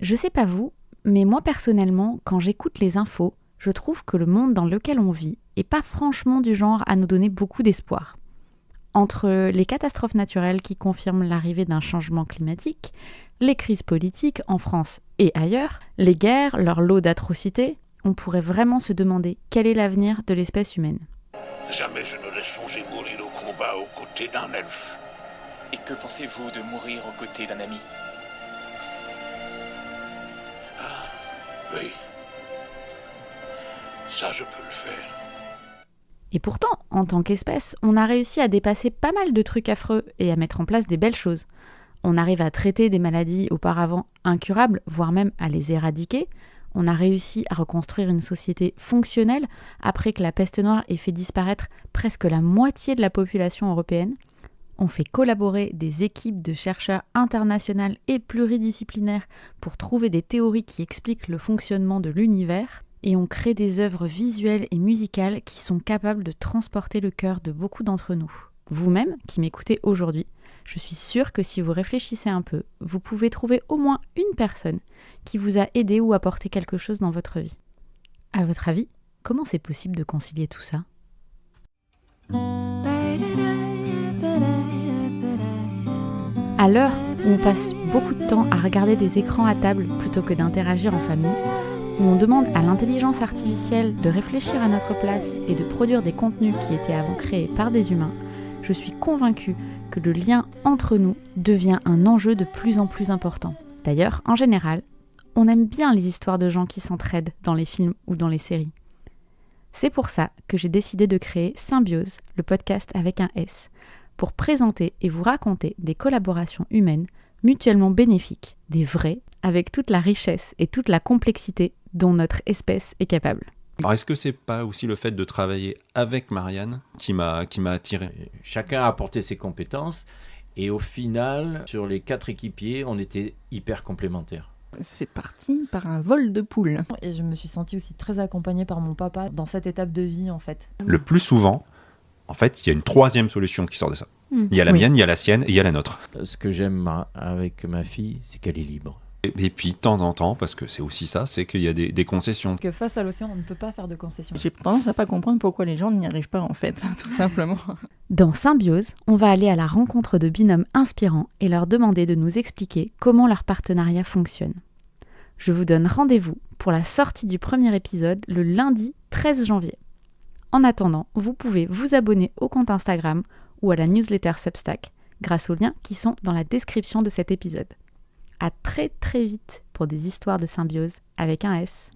Je sais pas vous, mais moi personnellement, quand j'écoute les infos, je trouve que le monde dans lequel on vit est pas franchement du genre à nous donner beaucoup d'espoir. Entre les catastrophes naturelles qui confirment l'arrivée d'un changement climatique, les crises politiques en France et ailleurs, les guerres, leur lot d'atrocités, on pourrait vraiment se demander quel est l'avenir de l'espèce humaine. Jamais je n'aurais songé mourir au combat aux côtés d'un elfe. Et que pensez-vous de mourir aux côtés d'un ami ? Oui. Ça, je peux le faire. Et pourtant, en tant qu'espèce, on a réussi à dépasser pas mal de trucs affreux et à mettre en place des belles choses. On arrive à traiter des maladies auparavant incurables, voire même à les éradiquer. On a réussi à reconstruire une société fonctionnelle après que la peste noire ait fait disparaître presque la moitié de la population européenne. On fait collaborer des équipes de chercheurs internationales et pluridisciplinaires pour trouver des théories qui expliquent le fonctionnement de l'univers. Et on crée des œuvres visuelles et musicales qui sont capables de transporter le cœur de beaucoup d'entre nous. Vous-même, qui m'écoutez aujourd'hui, je suis sûre que si vous réfléchissez un peu, vous pouvez trouver au moins une personne qui vous a aidé ou apporté quelque chose dans votre vie. À votre avis, comment c'est possible de concilier tout ça ? À l'heure où on passe beaucoup de temps à regarder des écrans à table plutôt que d'interagir en famille, où on demande à l'intelligence artificielle de réfléchir à notre place et de produire des contenus qui étaient avant créés par des humains, je suis convaincue que le lien entre nous devient un enjeu de plus en plus important. D'ailleurs, en général, on aime bien les histoires de gens qui s'entraident dans les films ou dans les séries. C'est pour ça que j'ai décidé de créer Symbiose, le podcast avec un S, pour présenter et vous raconter des collaborations humaines mutuellement bénéfiques, des vraies, avec toute la richesse et toute la complexité dont notre espèce est capable. Alors est-ce que c'est pas aussi le fait de travailler avec Marianne qui m'a attiré ? Chacun a apporté ses compétences et au final, sur les 4 équipiers, on était hyper complémentaires. C'est parti par un vol de poule. Et je me suis sentie aussi très accompagnée par mon papa dans cette étape de vie en fait. Le plus souvent, en fait, il y a une troisième solution qui sort de ça. Il y a la mienne, il y a la sienne et il y a la nôtre. Ce que j'aime avec ma fille, c'est qu'elle est libre. Et puis, de temps en temps, parce que c'est aussi ça, c'est qu'il y a des concessions. Que face à l'océan, on ne peut pas faire de concessions. J'ai tendance à pas comprendre pourquoi les gens n'y arrivent pas en fait, tout simplement. Dans Symbiose, on va aller à la rencontre de binômes inspirants et leur demander de nous expliquer comment leur partenariat fonctionne. Je vous donne rendez-vous pour la sortie du premier épisode le lundi 13 janvier. En attendant, vous pouvez vous abonner au compte Instagram ou à la newsletter Substack grâce aux liens qui sont dans la description de cet épisode. À très très vite pour des histoires de symbiose avec un S.